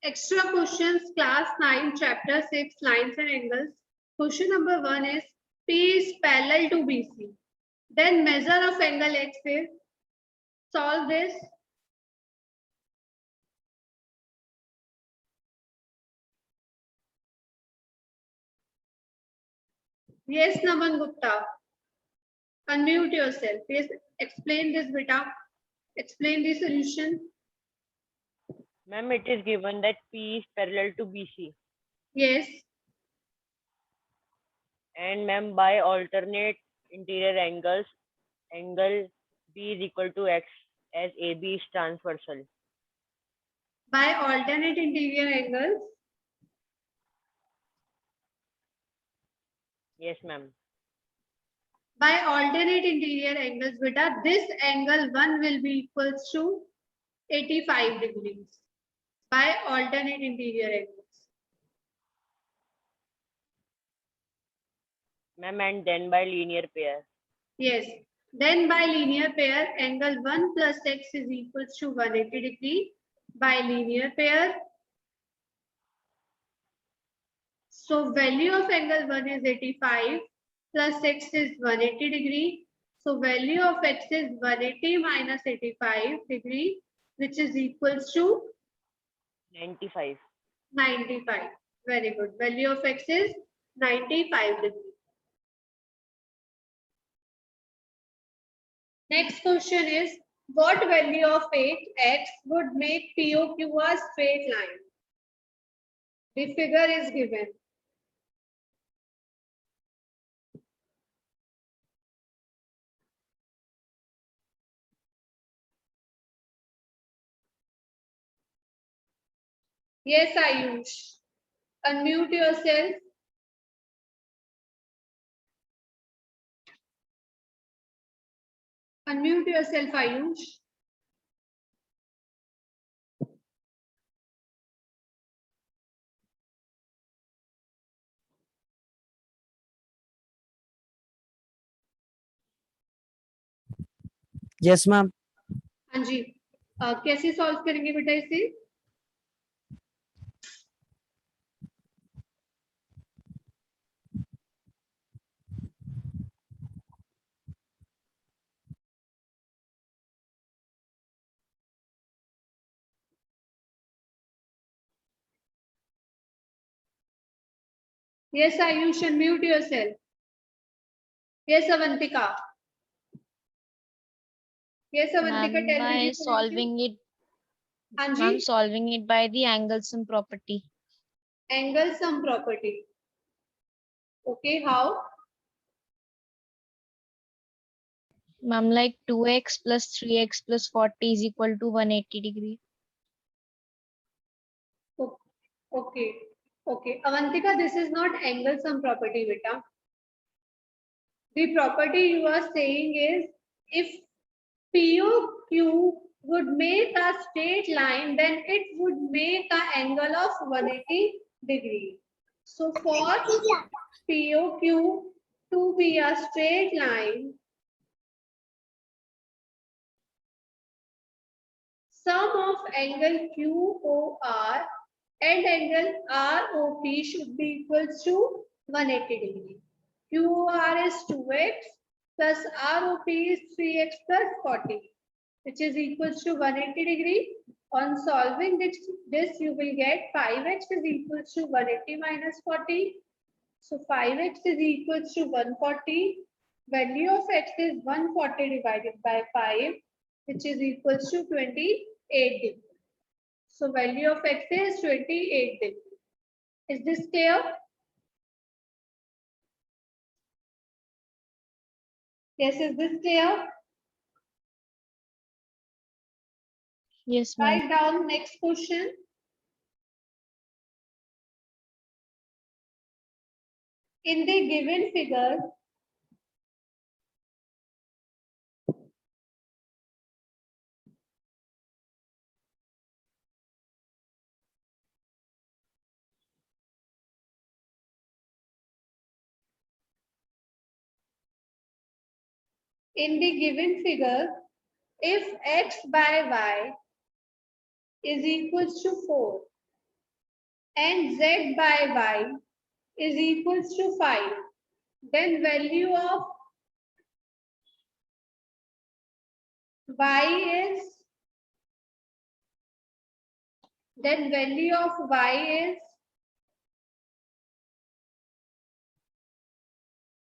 Extra questions, class 9, chapter 6, lines and angles. Question number 1 is P is parallel to BC. Then measure of angle X is. Solve this. Yes, Naman Gupta. Unmute yourself. Yes, explain this, beta. Explain the solution. Ma'am, it is given that P is parallel to BC. Yes. And ma'am, by alternate interior angles, angle B is equal to X as AB is transversal. By alternate interior angles. Yes, ma'am. By alternate interior angles, beta, this angle 1 will be equals to 85 degrees. By alternate interior angles. Ma'am, and then by linear pair. Yes. Then by linear pair, angle 1 plus x is equals to 180 degree. By linear pair. So value of angle 1 is 85 plus x is 180 degree. So value of x is 180 minus 85 degree, which is equals to 95. 95. Very good. Value of x is 95 degree. Next question is, what value of 8x would make POQ a straight line? The figure is given. Yes, Ayush. Unmute yourself. Unmute yourself, Ayush. Yes ma'am. हाँ जी, कैसे solve करेंगे बेटा इसे? Yes, Ayush, unmute yourself. Yes, Avantika. Yes, Avantika, tell me the solution. Ma'am, solving it by the angle sum property. Angle sum property. Okay, how? Ma'am, like 2x plus 3x plus 40 is equal to 180 degree. Okay. Okay. Avantika, this is not angle sum property, beta. The property you are saying is, if POQ would make a straight line, then it would make an angle of 180 degree. So for POQ to be a straight line, sum of angle QOR and angle ROP should be equals to 180 degree. QOR is 2x plus ROP is 3x plus 40, which is equals to 180 degree. On solving this you will get 5x is equals to 180 minus 40. So 5x is equals to 140. Value of x is 140 divided by 5, which is equals to 28 degree. So value of x is 28 degree. Is this clear? Yes, is this clear? Yes, ma'am. Write down next question. In the given figure, if x by y is equals to 4, and z by y is equals to 5, then value of y is,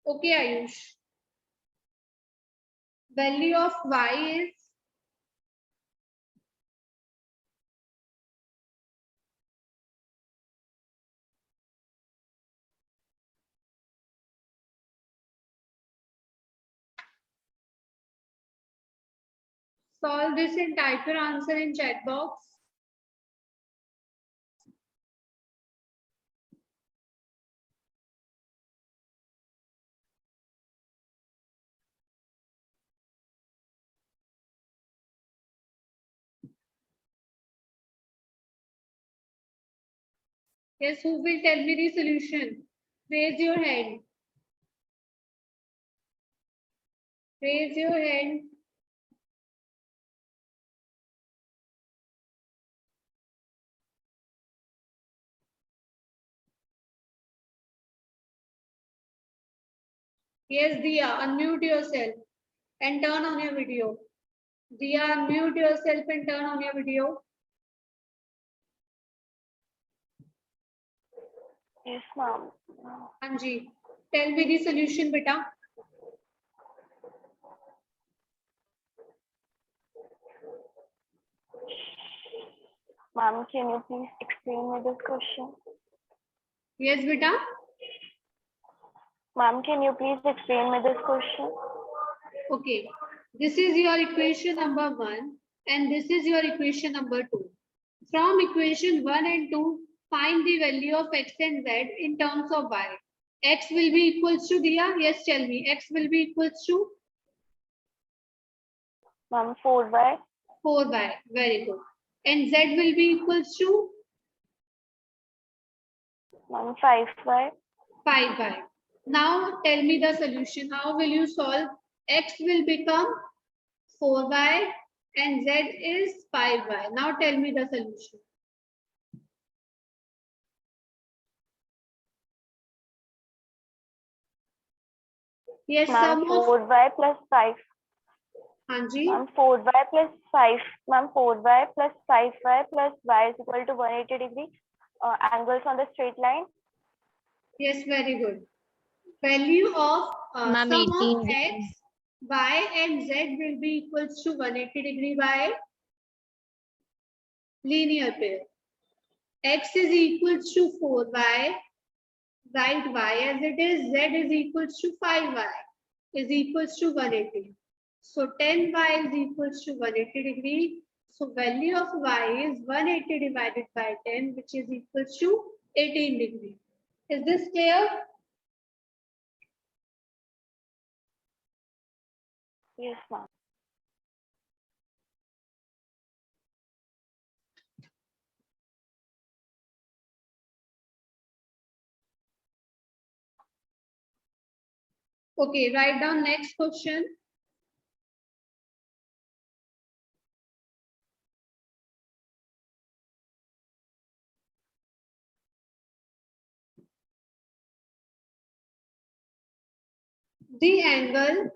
okay Ayush, value of y is solve this and type your answer in chat box. Yes, who will tell me the solution? Raise your hand. Raise your hand. Yes, Dia, unmute yourself and turn on your video. Dia, unmute yourself and turn on your video. Yes, ma'am. Anji, tell me the solution, beta. Ma'am, can you please explain me this question? Yes, beta. Ma'am, can you please explain me this question? Okay. This is your equation number 1 and this is your equation number 2. From equation 1 and 2, find the value of x and z in terms of y. X will be equals to, Dia? Yes, tell me. X will be equals to Ma'am, 4y. 4y. Very good. And z will be equals to Ma'am, 5y. 5y. Now tell me the solution. How will you solve? X will become 4y and z is 5y. Now tell me the solution. Yes, Ma'am, sum of 4y plus 5. Hanji. Ma'am, 4y plus 5. Ma'am, 4y plus 5y plus y is equal to 180 degree. Angles on the straight line. Yes, very good. Value of Ma'am, sum 18 of x, y and z will be equals to 180 degree by linear pair. X is equals to 4y, write y as it is, z is equals to 5y is equals to 180. So 10y is equals to 180 degree. So value of y is 180 divided by 10, which is equals to 18 degree. Is this clear? Yes, ma'am. Okay, write down next question. The angle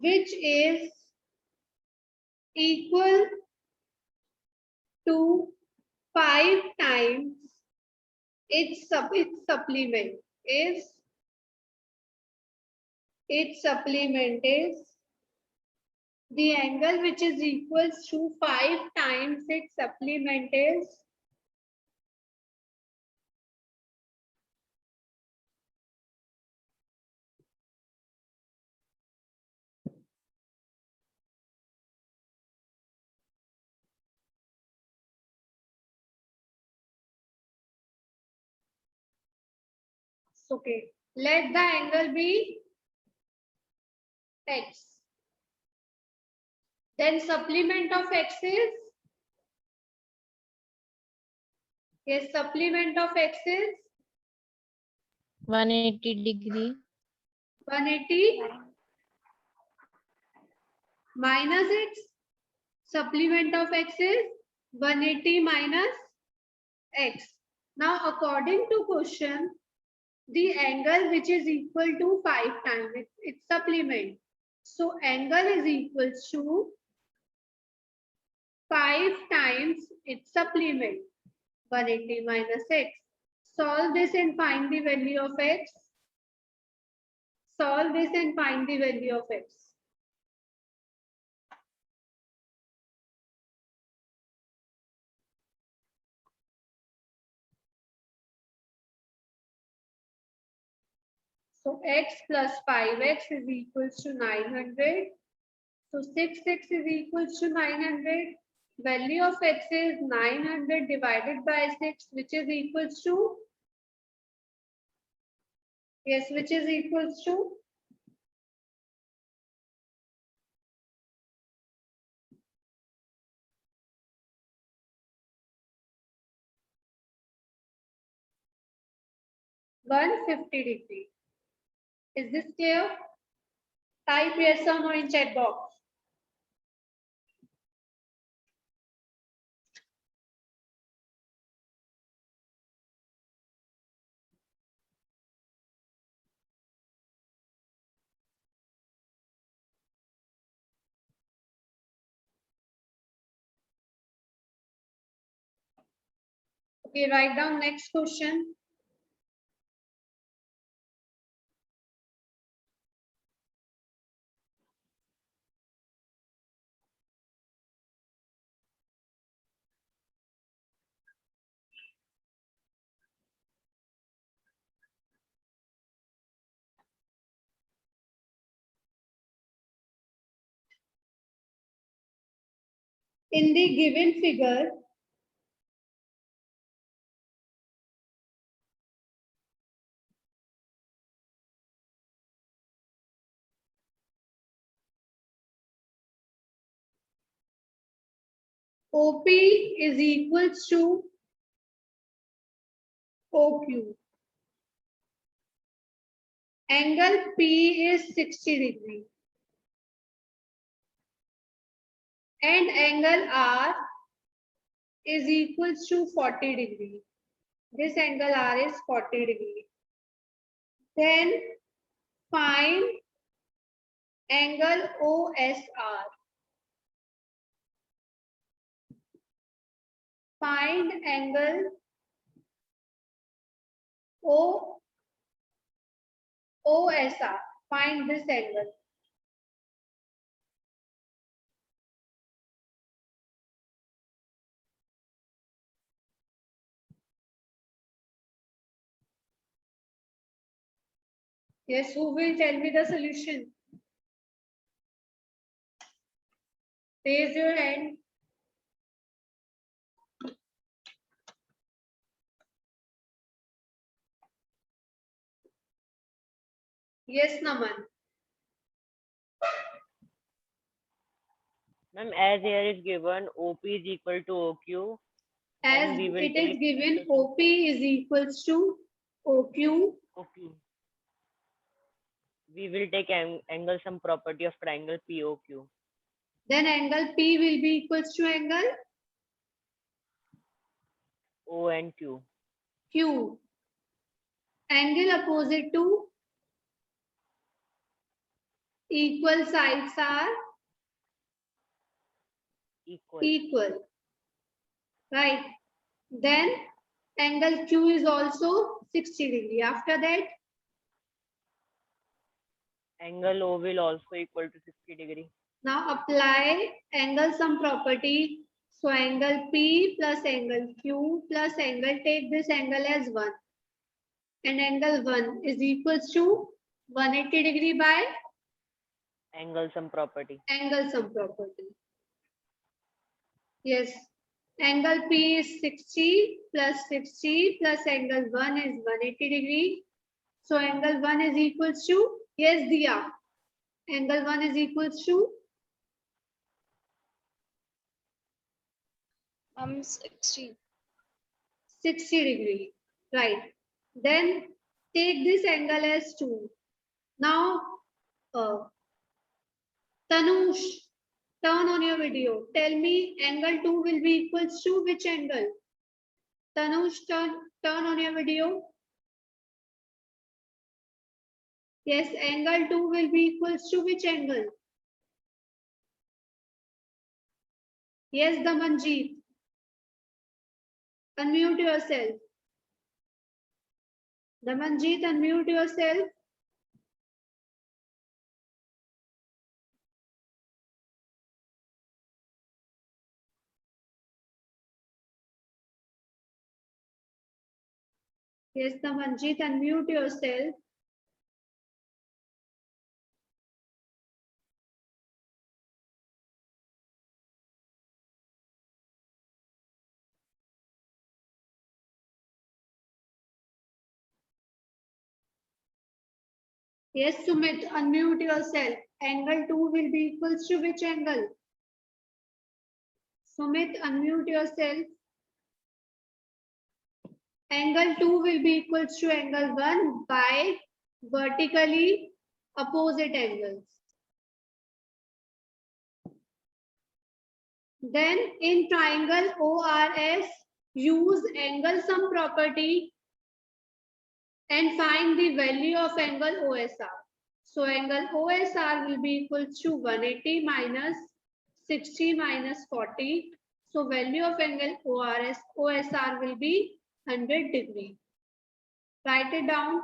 which is equal to 5 times its supplement is the angle which is equals to 5 times its supplement is okay. Let the angle be x. Then supplement of x is, yes, supplement of x is 180 degree. 180 minus its Supplement of x is 180 minus x. Now, according to question, the angle which is equal to 5 times its supplement. So, angle is equal to 5 times its supplement, 180 minus x. Solve this and find the value of x. Solve this and find the value of x. So x plus 5x is equal to 900. So 6x is equal to 900. Value of x is 900 divided by 6, which is equal to, yes, which is equal to 150 degree. Is this clear? Type yes or no in chat box. Okay, write down next question. In the given figure, OP is equal to OQ. Angle P is 60 degree. And angle R is equal to 40 degree. This angle R is 40 degree. Then find angle OSR. Find angle OSR. Find this angle. Yes, who will tell me the solution? Raise your hand. Yes, Naman. Ma'am, as here is given, OP is equal to OQ. As And we will it is take given, OP is equals to OQ. OQ. We will take angle sum property of triangle POQ. Then angle P will be equals to angle O and Q. Q. Angle opposite to equal sides are equal. Right. Then angle Q is also 60 degree. After that, Angle O will also equal to 60 degree. now apply angle sum property. So angle P plus angle Q plus angle, take this angle as 1. And angle 1 is equals to 180 degree by Angle sum property. angle sum property. Yes. Angle P is 60 plus 60 plus angle 1 is 180 degree. So angle 1 is equals to, yes, Diya. Angle 1 is equals to 60. 60 degree. Right. Then take this angle as 2. Now, Tanush, Turn on your video. Tell me angle 2 will be equals to which angle? Tanuj, turn on your video. Yes, angle 2 will be equals to which angle? Yes, Damanjeet. Unmute yourself. Damanjeet, unmute yourself. Yes, Damanjeet, unmute yourself. Yes, Sumit, unmute yourself. Angle 2 will be equals to which angle? Sumit, unmute yourself. Angle 2 will be equals to angle 1 by vertically opposite angles. Then in triangle ORS, use angle sum property and find the value of angle OSR. So angle OSR will be equal to 180 minus 60 minus 40. So value of angle OSR will be 100 degree. Write it down.